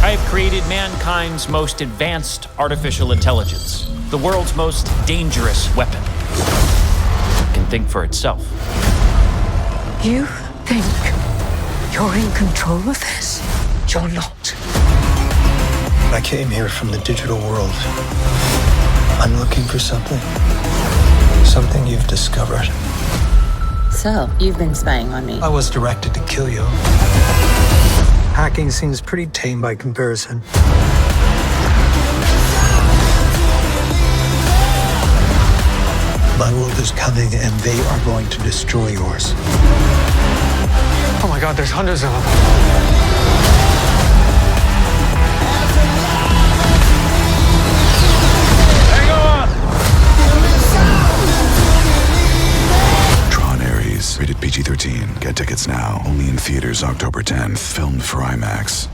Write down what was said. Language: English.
I have created mankind's most advanced artificial intelligence, the world's most dangerous weapon. It can think for itself. You think you're in control of this? You're not. I came here from the digital world. I'm looking for something. Something you've discovered. So, you've been spying on me. I was directed to kill you. Hacking seems pretty tame by comparison. My world is coming, and they are going to destroy yours. Oh my God, there's hundreds of them. Tron ARES, rated PG-13. Get tickets now. Only in theaters October 10th. Filmed for IMAX.